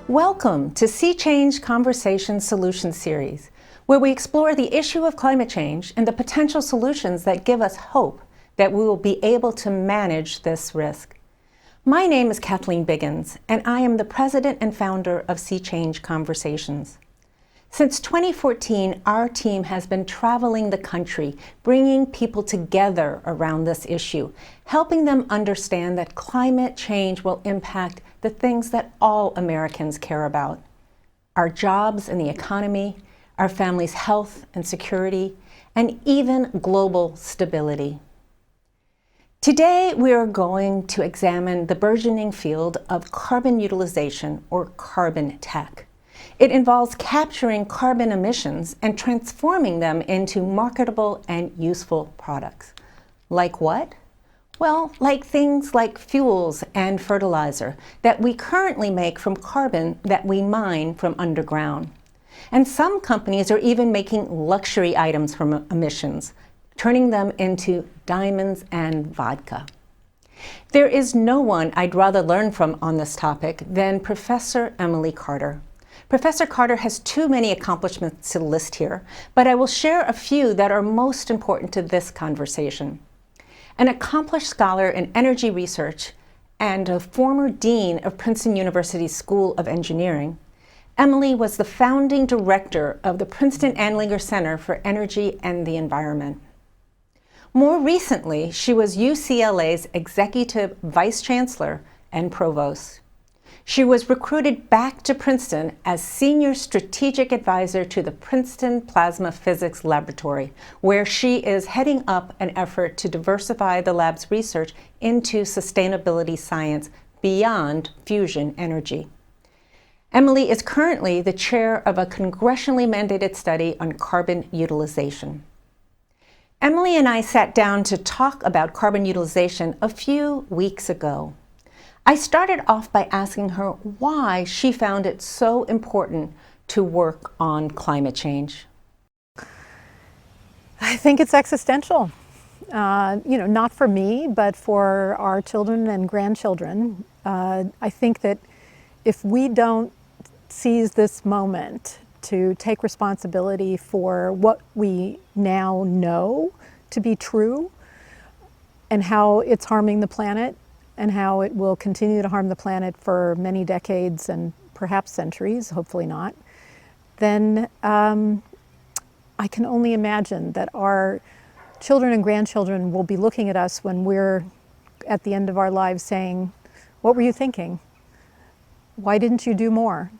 Welcome to Change Conversation Solutions series, where we explore the issue of climate change and the potential solutions that give us hope that we will be able to manage this risk. My name is Kathleen Biggins, and I am the president and founder of Change Conversations. Since 2014, our team has been traveling the country, bringing people together around this issue, helping them understand that climate change will impact the things that all Americans care about: our jobs and the economy, our families' health and security, and even global stability. Today, we are going to examine the burgeoning field of carbon utilization, or carbon tech. It involves capturing carbon emissions and transforming them into marketable and useful products. Like what? Well, like things like fuels and fertilizer that we currently make from carbon that we mine from underground. And some companies are even making luxury items from emissions, turning them into diamonds and vodka. There is no one I'd rather learn from on this topic than Professor Emily Carter. Professor Carter has too many accomplishments to list here, but I will share a few that are most important to this conversation. An accomplished scholar in energy research and a former dean of Princeton University's School of Engineering, Emily was the founding director of the Princeton Andlinger Center for Energy and the Environment. More recently, she was UCLA's executive vice chancellor and provost. She was recruited back to Princeton as senior strategic advisor to the Princeton Plasma Physics Laboratory, where she is heading up an effort to diversify the lab's research into sustainability science beyond fusion energy. Emily is currently the chair of a congressionally mandated study on carbon utilization. Emily and I sat down to talk about carbon utilization a few weeks ago. I started off by asking her why she found it so important to work on climate change. I think it's existential. Not for me, but for our children and grandchildren. I think that if we don't seize this moment to take responsibility for what we now know to be true and how it's harming the planet, and how it will continue to harm the planet for many decades and perhaps centuries, hopefully not, then I can only imagine that our children and grandchildren will be looking at us when we're at the end of our lives saying, "What were you thinking? Why didn't you do more?"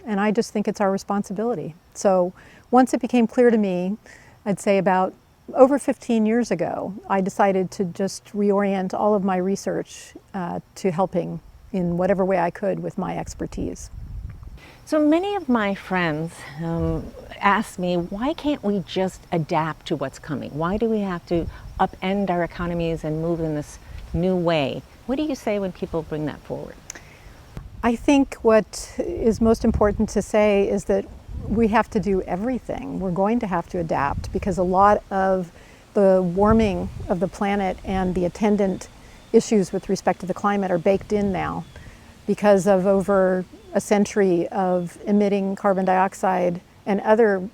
And I just think it's our responsibility. So once it became clear to me, I'd say about over 15 years ago, I decided to just reorient all of my research to helping in whatever way I could with my expertise. So many of my friends ask me, why can't we just adapt to what's coming? Why do we have to upend our economies and move in this new way? What do you say when people bring that forward? I think what is most important to say is that we have to do everything. We're going to have to adapt because a lot of the warming of the planet and the attendant issues with respect to the climate are baked in now because of over a century of emitting carbon dioxide and other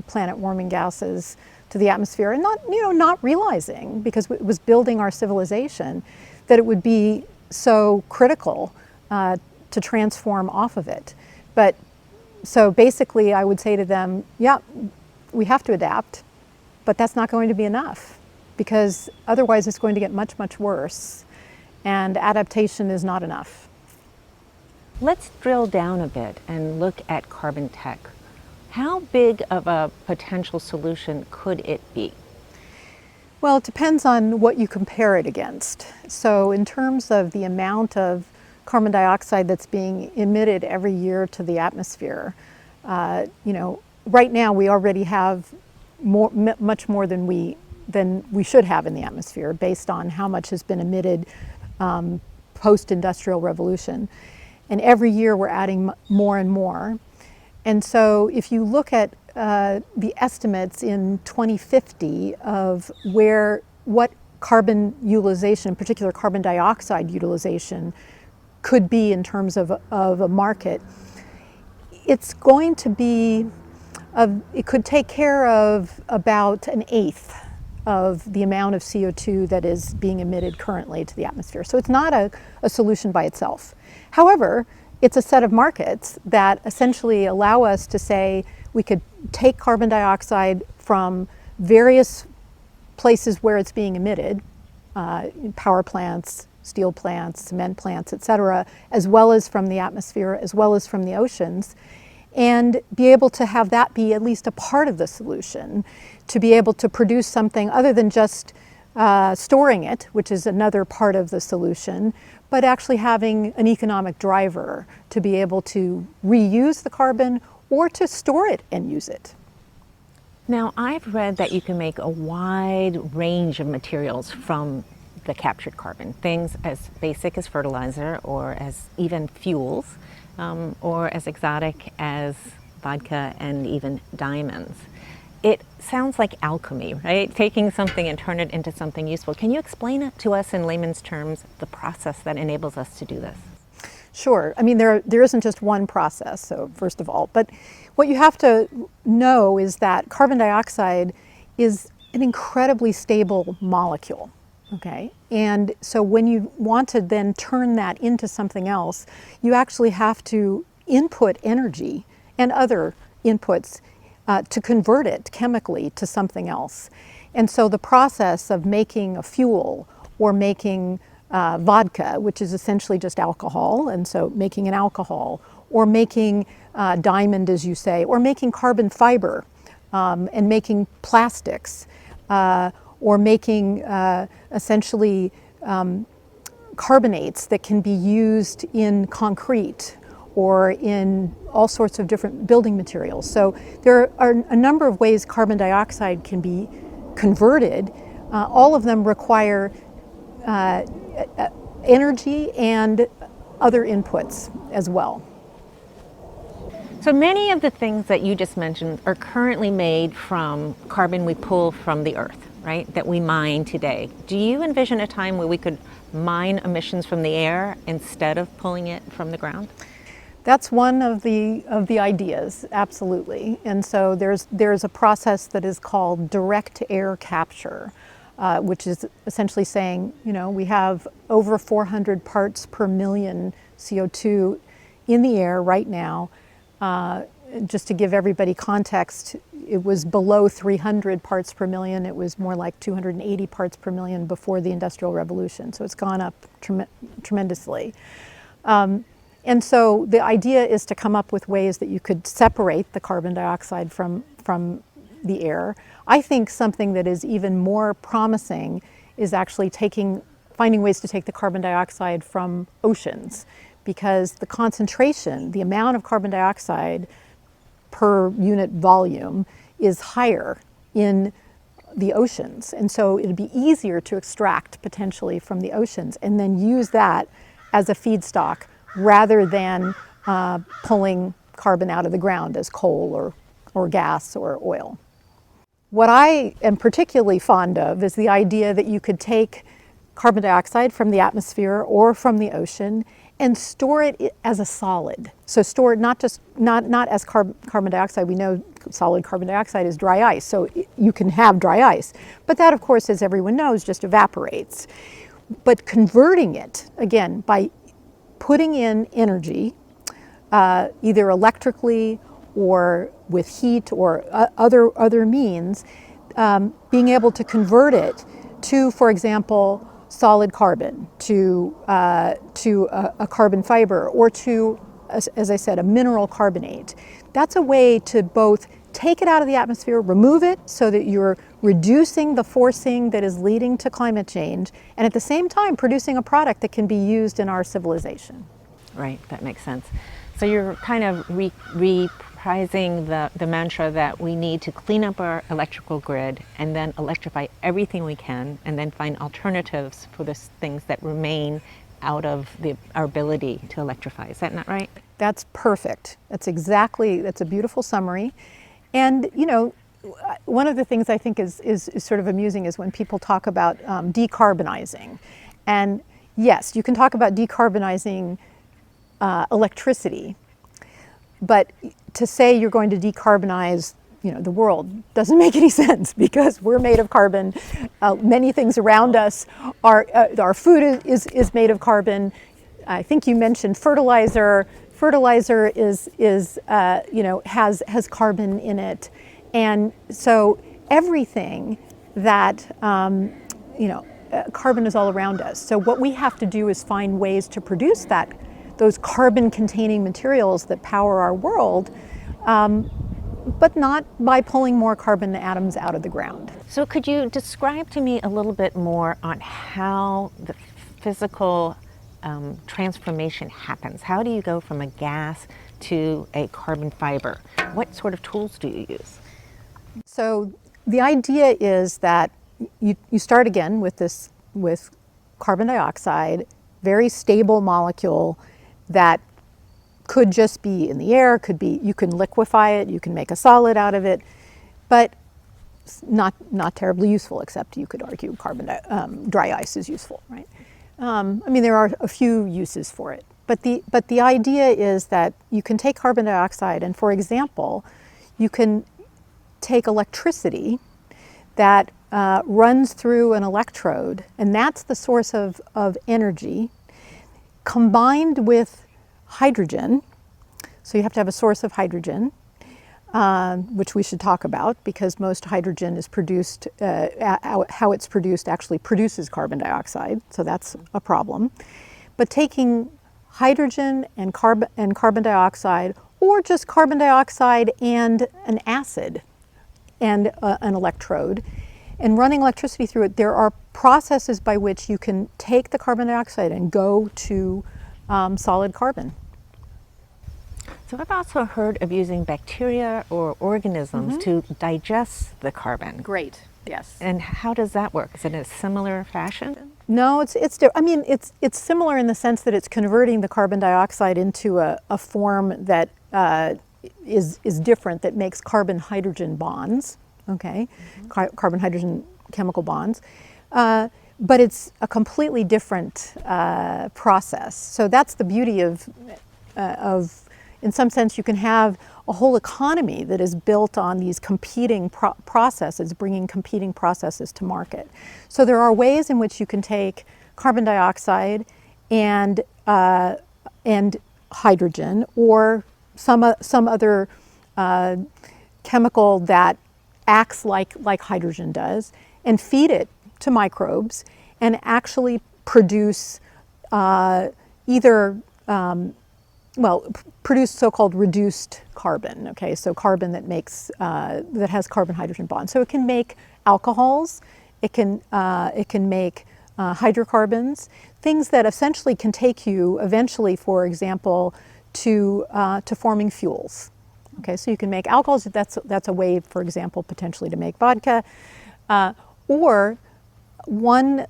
planet warming gases to the atmosphere, and not realizing, because it was building our civilization, that it would be so critical to transform off of it. So basically I would say to them, yeah, we have to adapt, but that's not going to be enough because otherwise it's going to get much, much worse, and adaptation is not enough. Let's drill down a bit and look at carbon tech. How big of a potential solution could it be? Well, it depends on what you compare it against. So in terms of the amount of carbon dioxide that's being emitted every year to the atmosphere, right now we already have much more than we should have in the atmosphere based on how much has been emitted post-industrial revolution. And every year we're adding more and more. And so if you look at the estimates in 2050 of what carbon utilization, in particular carbon dioxide utilization, could be in terms of a market, it's going to be, it could take care of about 1/8 of the amount of CO2 that is being emitted currently to the atmosphere. So it's not a solution by itself. However, it's a set of markets that essentially allow us to say we could take carbon dioxide from various places where it's being emitted, power plants, steel plants, cement plants, et cetera, as well as from the atmosphere, as well as from the oceans, and be able to have that be at least a part of the solution, to be able to produce something other than just storing it, which is another part of the solution, but actually having an economic driver to be able to reuse the carbon or to store it and use it. Now, I've read that you can make a wide range of materials from the captured carbon, things as basic as fertilizer or as even fuels, or as exotic as vodka and even diamonds. It sounds like alchemy, right? Taking something and turn it into something useful. Can you explain it to us in layman's terms, the process that enables us to do this? Sure. I mean, there isn't just one process, so first of all. But what you have to know is that carbon dioxide is an incredibly stable molecule, okay? And so when you want to then turn that into something else, you actually have to input energy and other inputs to convert it chemically to something else. And so the process of making a fuel or making vodka, which is essentially just alcohol, and so making an alcohol, or making diamond, as you say, or making carbon fiber, and making plastics, or making essentially carbonates that can be used in concrete or in all sorts of different building materials. So there are a number of ways carbon dioxide can be converted. All of them require energy and other inputs as well. So many of the things that you just mentioned are currently made from carbon we pull from the earth, right, that we mine today. Do you envision a time where we could mine emissions from the air instead of pulling it from the ground? That's one of the ideas, absolutely. And so there's a process that is called direct air capture, which is essentially saying, you know, we have over 400 parts per million CO2 in the air right now. Just to give everybody context, it was below 300 parts per million. It was more like 280 parts per million before the Industrial Revolution. So it's gone up tremendously. And so the idea is to come up with ways that you could separate the carbon dioxide from the air. I think something that is even more promising is actually finding ways to take the carbon dioxide from oceans, because the concentration, the amount of carbon dioxide per unit volume is higher in the oceans. And so it'd be easier to extract potentially from the oceans and then use that as a feedstock rather than pulling carbon out of the ground as coal or gas or oil. What I am particularly fond of is the idea that you could take carbon dioxide from the atmosphere or from the ocean and store it as a solid. So store it not as carbon dioxide. We know solid carbon dioxide is dry ice, so you can have dry ice. But that, of course, as everyone knows, just evaporates. But converting it, again, by putting in energy, either electrically or with heat or other means, being able to convert it to, for example, solid carbon, to a carbon fiber, or to, as I said, a mineral carbonate. That's a way to both take it out of the atmosphere, remove it so that you're reducing the forcing that is leading to climate change, and at the same time producing a product that can be used in our civilization. Right, that makes sense. So you're kind of reprising the mantra that we need to clean up our electrical grid and then electrify everything we can and then find alternatives for the things that remain out of our ability to electrify. Is that not right? That's perfect. That's a beautiful summary. And, you know, one of the things I think is sort of amusing is when people talk about decarbonizing. And yes, you can talk about decarbonizing electricity, but to say you're going to decarbonize, you know, the world doesn't make any sense, because we're made of carbon. Many things around us our food is made of carbon. I think you mentioned fertilizer. Fertilizer is you know, has carbon in it, and so everything that you know, carbon is all around us. So what we have to do is find ways to produce those carbon-containing materials that power our world, but not by pulling more carbon atoms out of the ground. So could you describe to me a little bit more on how the physical transformation happens? How do you go from a gas to a carbon fiber? What sort of tools do you use? So the idea is that you start again with carbon dioxide, very stable molecule that could just be in the air, you can liquefy it, you can make a solid out of it, but not terribly useful, except you could argue dry ice is useful, right? I mean, there are a few uses for it, but the idea is that you can take carbon dioxide and, for example, you can take electricity that runs through an electrode, and that's the source of energy, combined with hydrogen. So you have to have a source of hydrogen, which we should talk about, because most hydrogen is produced, how it's produced actually produces carbon dioxide, so that's a problem. But taking hydrogen and carbon dioxide, or just carbon dioxide and an acid and an electrode, and running electricity through it, there are processes by which you can take the carbon dioxide and go to solid carbon. So I've also heard of using bacteria or organisms to digest the carbon. Great, yes. And how does that work? Is it in a similar fashion? No, I mean, it's similar in the sense that it's converting the carbon dioxide into a form that is different, that makes carbon-hydrogen bonds, okay? Carbon-hydrogen chemical bonds. But it's a completely different process. So that's the beauty of, in some sense, you can have a whole economy that is built on these competing processes, bringing competing processes to market. So there are ways in which you can take carbon dioxide and hydrogen, or some other chemical that acts like hydrogen does, and feed it to microbes and actually produce produce so-called reduced carbon. Okay, so carbon that has carbon-hydrogen bonds. So it can make alcohols, it can make hydrocarbons, things that essentially can take you eventually, for example, to forming fuels. Okay, so you can make alcohols. That's a way, for example, potentially to make vodka, or one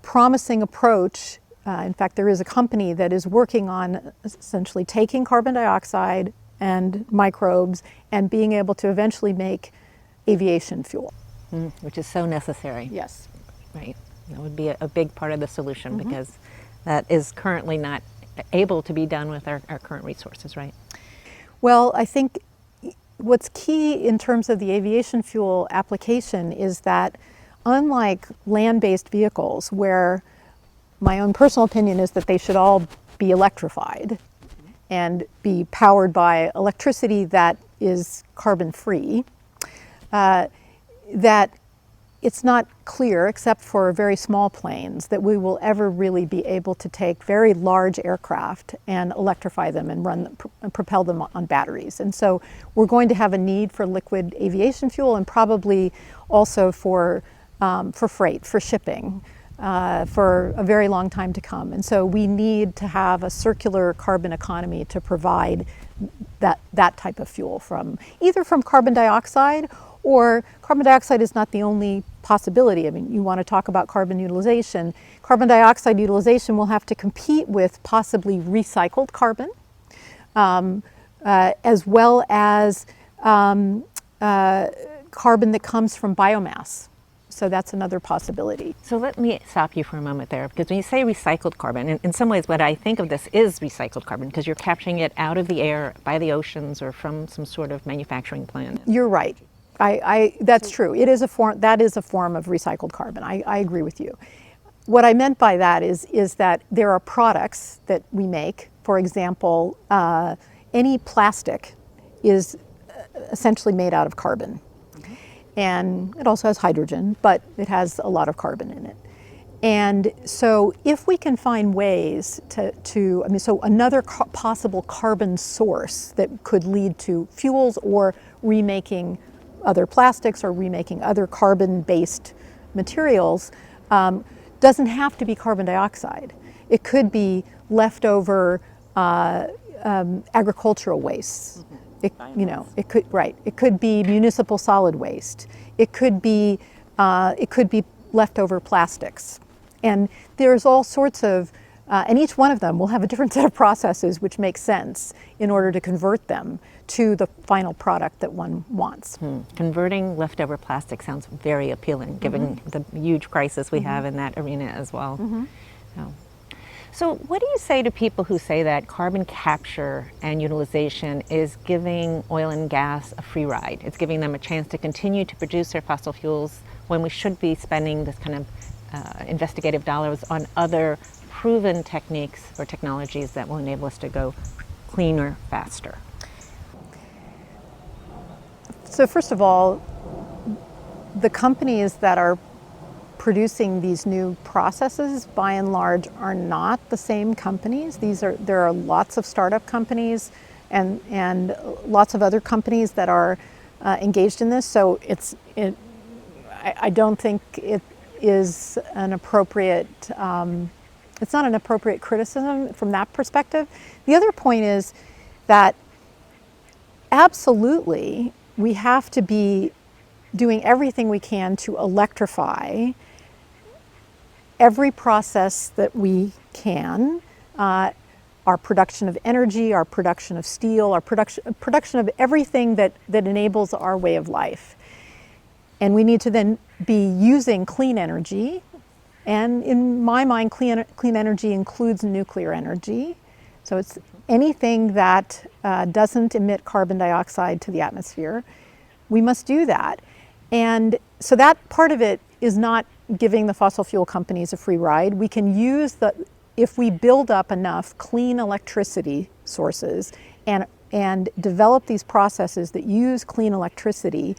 promising approach. In fact, there is a company that is working on essentially taking carbon dioxide and microbes and being able to eventually make aviation fuel. Which is so necessary. Yes. Right. That would be a big part of the solution, because that is currently not able to be done with our current resources, right? Well, I think what's key in terms of the aviation fuel application is that, unlike land-based vehicles, where my own personal opinion is that they should all be electrified and be powered by electricity that is carbon-free, that it's not clear, except for very small planes, that we will ever really be able to take very large aircraft and electrify them and propel them on batteries. And so we're going to have a need for liquid aviation fuel, and probably also for freight, for shipping, for a very long time to come. And so we need to have a circular carbon economy to provide that type of fuel, either from carbon dioxide, or carbon dioxide is not the only possibility. I mean, you want to talk about carbon utilization. Carbon dioxide utilization will have to compete with possibly recycled carbon, as well as carbon that comes from biomass. So that's another possibility. So let me stop you for a moment there, because when you say recycled carbon, in some ways what I think of this is recycled carbon, because you're capturing it out of the air by the oceans or from some sort of manufacturing plant. You're right. That's true. It is a form, that is a form of recycled carbon. I agree with you. What I meant by that is that there are products that we make. For example, any plastic is essentially made out of carbon. And it also has hydrogen, but it has a lot of carbon in it. And so if we can find ways so another possible carbon source that could lead to fuels or remaking other plastics or remaking other carbon-based materials, doesn't have to be carbon dioxide. It could be leftover agricultural wastes. It could be municipal solid waste. It could be leftover plastics, and there's all sorts of, and each one of them will have a different set of processes which make sense in order to convert them to the final product that one wants. Converting leftover plastic sounds very appealing, given the huge crisis we have in that arena as well. So what do you say to people who say that carbon capture and utilization is giving oil and gas a free ride? It's giving them a chance to continue to produce their fossil fuels when we should be spending this kind of investigative dollars on other proven techniques or technologies that will enable us to go cleaner, faster? So first of all, the companies that are producing these new processes, by and large, are not the same companies. There are lots of startup companies and lots of other companies that are engaged in this. So I don't think it is an appropriate. It's not an appropriate criticism from that perspective. The other point is that absolutely we have to be doing everything we can to electrify every process that we can, our production of energy, our production of steel, our production of everything that enables our way of life. And we need to then be using clean energy. And in my mind, clean energy includes nuclear energy. So it's anything that doesn't emit carbon dioxide to the atmosphere. We must do that. And so that part of it is not giving the fossil fuel companies a free ride. We can use if we build up enough clean electricity sources and develop these processes that use clean electricity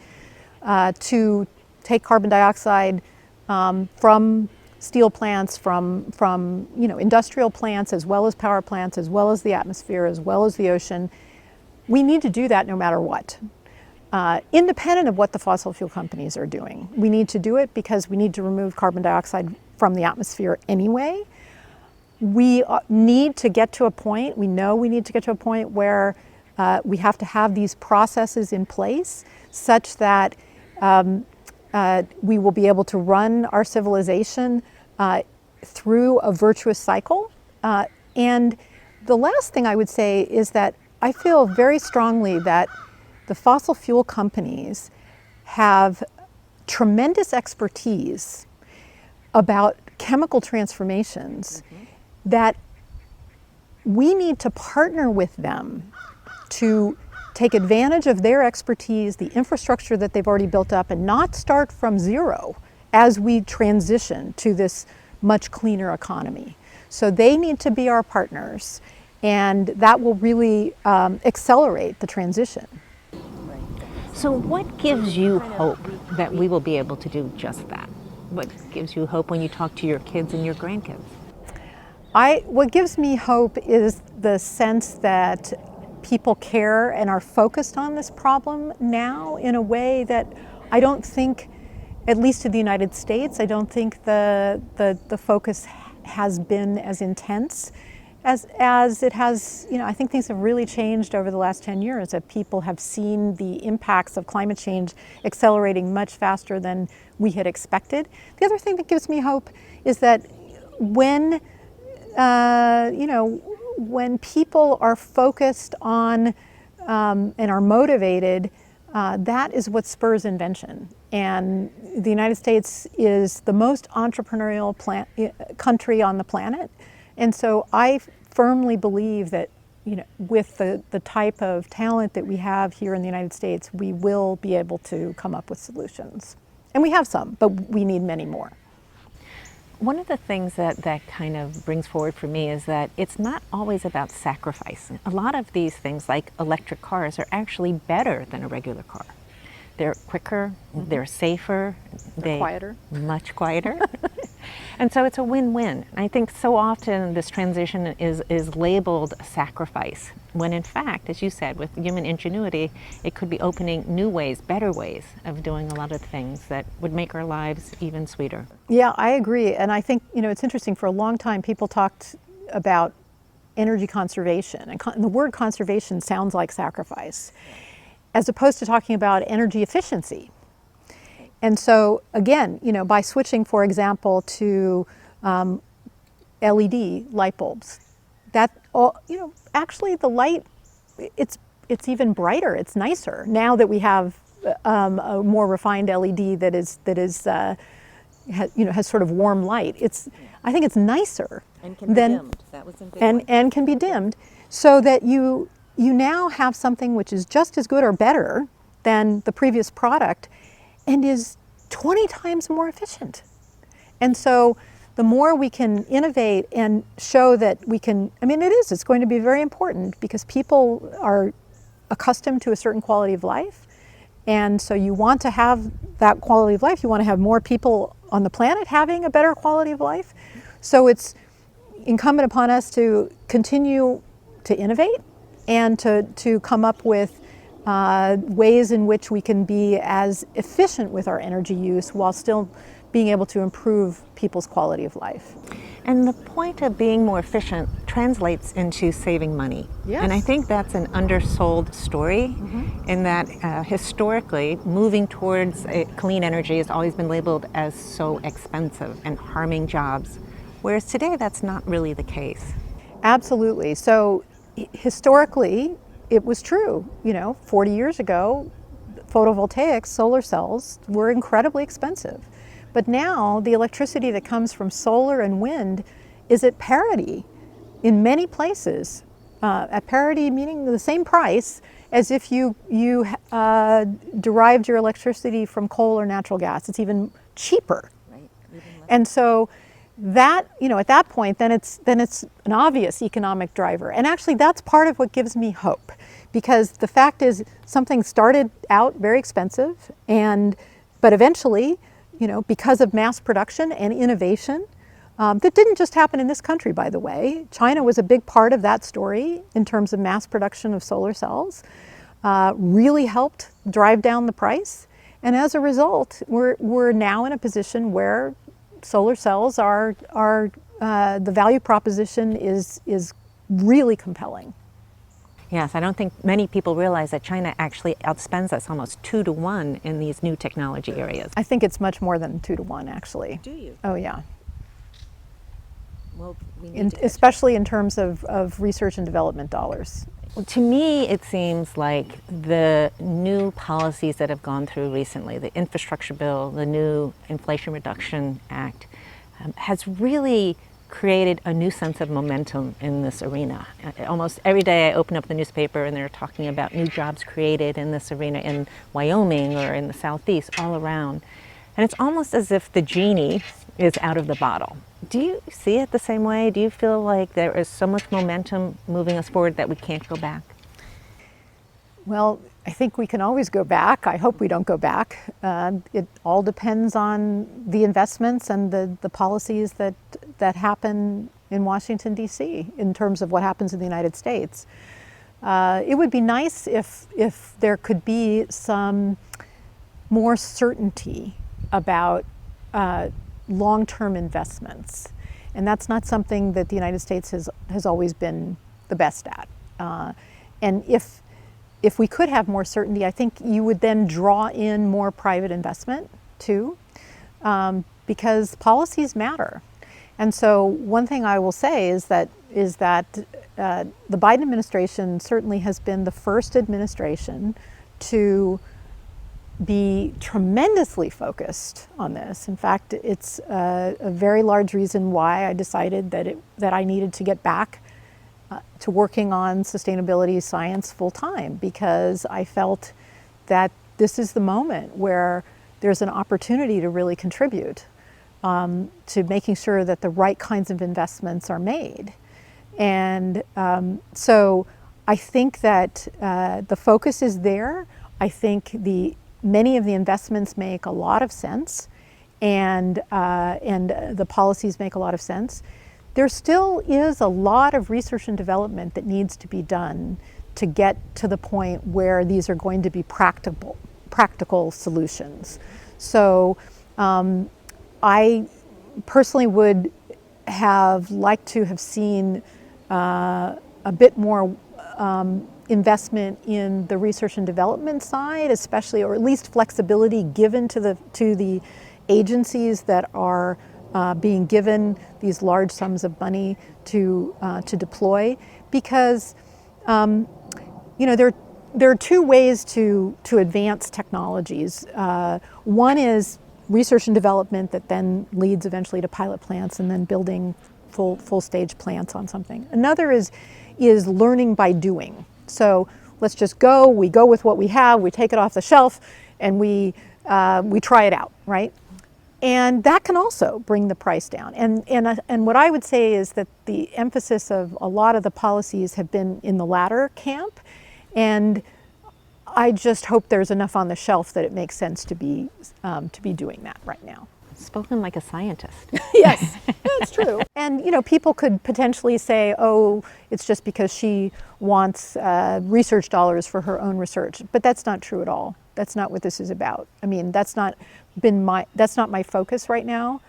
to take carbon dioxide from steel plants, from industrial plants, as well as power plants, as well as the atmosphere, as well as the ocean. We need to do that no matter what. Independent of what the fossil fuel companies are doing. We need to do it because we need to remove carbon dioxide from the atmosphere anyway. We need to get to a point, we know we need to get to a point where we have to have these processes in place such that we will be able to run our civilization through a virtuous cycle. And the last thing I would say is that I feel very strongly that the fossil fuel companies have tremendous expertise about chemical transformations that we need to partner with them to take advantage of their expertise, the infrastructure that they've already built up, and not start from zero as we transition to this much cleaner economy. So they need to be our partners, and that will really accelerate the transition. So what gives you hope that we will be able to do just that? What gives you hope when you talk to your kids and your grandkids? What gives me hope is the sense that people care and are focused on this problem now in a way that I don't think, at least in the United States, I don't think the focus has been as intense as it has, I think things have really changed over the last 10 years, that people have seen the impacts of climate change accelerating much faster than we had expected. The other thing that gives me hope is that when, when people are focused on and are motivated, that is what spurs invention. And the United States is the most entrepreneurial country on the planet. And so I firmly believe that, with the type of talent that we have here in the United States, we will be able to come up with solutions. And we have some, but we need many more. One of the things that kind of brings forward for me is that it's not always about sacrifice. A lot of these things, like electric cars, are actually better than a regular car. They're quicker, they're safer, they're quieter. Much quieter. And so it's a win-win. I think so often this transition is labeled a sacrifice, when in fact, as you said, with human ingenuity, it could be opening new ways, better ways of doing a lot of things that would make our lives even sweeter. Yeah, I agree. And I think, it's interesting, for a long time people talked about energy conservation, and the word conservation sounds like sacrifice, as opposed to talking about energy efficiency. And so again, by switching, for example, to LED light bulbs, that all, actually the light, it's even brighter, it's nicer now that we have a more refined LED that has sort of warm light. I think it's nicer and can be dimmed. That was and can be dimmed, so that you now have something which is just as good or better than the previous product, and is 20 times more efficient. And so the more we can innovate and show that we can, it's going to be very important, because people are accustomed to a certain quality of life. And so you want to have that quality of life. You want to have more people on the planet having a better quality of life. So it's incumbent upon us to continue to innovate and to come up with ways in which we can be as efficient with our energy use while still being able to improve people's quality of life. And the point of being more efficient translates into saving money. Yes. And I think that's an undersold story, in that historically, moving towards clean energy has always been labeled as so expensive and harming jobs, whereas today that's not really the case. Absolutely. So historically, it was true. 40 years ago, photovoltaics, solar cells, were incredibly expensive. But now the electricity that comes from solar and wind is at parity in many places. At parity meaning the same price as if you derived your electricity from coal or natural gas. It's even cheaper. Right. And so that, at that point, then it's an obvious economic driver. And actually that's part of what gives me hope, because the fact is something started out very expensive, but eventually, because of mass production and innovation, that didn't just happen in this country, by the way. China was a big part of that story in terms of mass production of solar cells, really helped drive down the price. And as a result, we're now in a position where solar cells are the value proposition is really compelling. Yes, I don't think many people realize that China actually outspends us almost 2 to 1 in these new technology areas. I think it's much more than 2 to 1, actually. Do you? Oh, yeah. Well, especially in terms of research and development dollars. Well, to me, it seems like the new policies that have gone through recently, the infrastructure bill, the new Inflation Reduction Act, has really created a new sense of momentum in this arena. Almost every day I open up the newspaper and they're talking about new jobs created in this arena in Wyoming or in the Southeast, all around. And it's almost as if the genie is out of the bottle. Do you see it the same way? Do you feel like there is so much momentum moving us forward that we can't go back? Well, I think we can always go back. I hope we don't go back. It all depends on the investments and the policies that happen in Washington, D.C. in terms of what happens in the United States. It would be nice if there could be some more certainty about long-term investments. And that's not something that the United States has always been the best at. And if we could have more certainty, I think you would then draw in more private investment too, because policies matter. And so one thing I will say is that the Biden administration certainly has been the first administration to be tremendously focused on this. In fact, it's a very large reason why I decided that I needed to get back to working on sustainability science full time, because I felt that this is the moment where there's an opportunity to really contribute to making sure that the right kinds of investments are made. And so I think that the focus is there. I think many of the investments make a lot of sense, and the policies make a lot of sense. There still is a lot of research and development that needs to be done to get to the point where these are going to be practical solutions. So I personally would have liked to have seen a bit more investment in the research and development side, especially, or at least flexibility given to the agencies that are being given these large sums of money to deploy, because there are two ways to advance technologies. One is research and development that then leads eventually to pilot plants and then building full stage plants on something. Another is learning by doing. So let's just we go with what we have, we take it off the shelf, and we try it out, right? And that can also bring the price down. And what I would say is that the emphasis of a lot of the policies have been in the latter camp, and I just hope there's enough on the shelf that it makes sense to be doing that right now. Spoken like a scientist. Yes, that's true. And people could potentially say, oh, it's just because she wants research dollars for her own research, but that's not true at all. That's not what this is about. I mean, that's not my focus right now.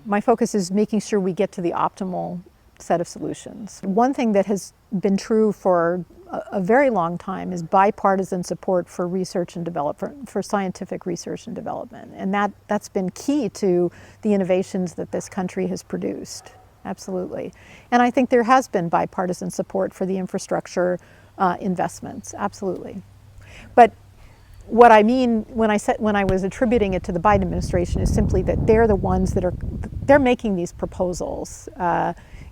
My focus is making sure we get to the optimal set of solutions. One thing that has been true for a very long time is bipartisan support for research and development, for scientific research and development. And that's been key to the innovations that this country has produced. Absolutely. And I think there has been bipartisan support for the infrastructure investments. Absolutely. But what I mean when I was attributing it to the Biden administration is simply that they're the ones they're making these proposals,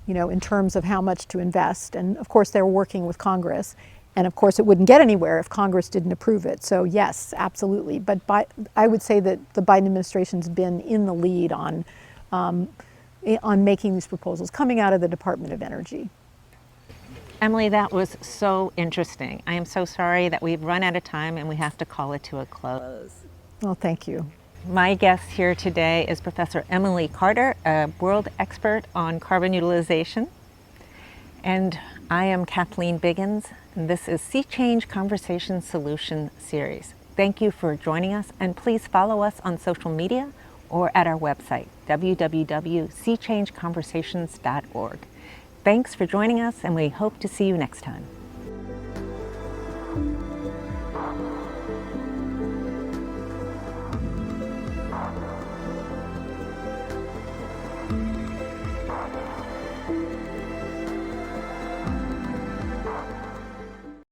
in terms of how much to invest. And of course they're working with Congress, and of course it wouldn't get anywhere if Congress didn't approve it. So yes, absolutely. But I would say that the Biden administration's been in the lead on making these proposals coming out of the Department of Energy. Emily, that was so interesting. I am so sorry that we've run out of time and we have to call it to a close. Well, thank you. My guest here today is Professor Emily Carter, a world expert on carbon utilization. And I am Kathleen Biggins, and this is Sea Change Conversation Solution Series. Thank you for joining us, and please follow us on social media or at our website, www.seachangeconversations.org. Thanks for joining us, and we hope to see you next time.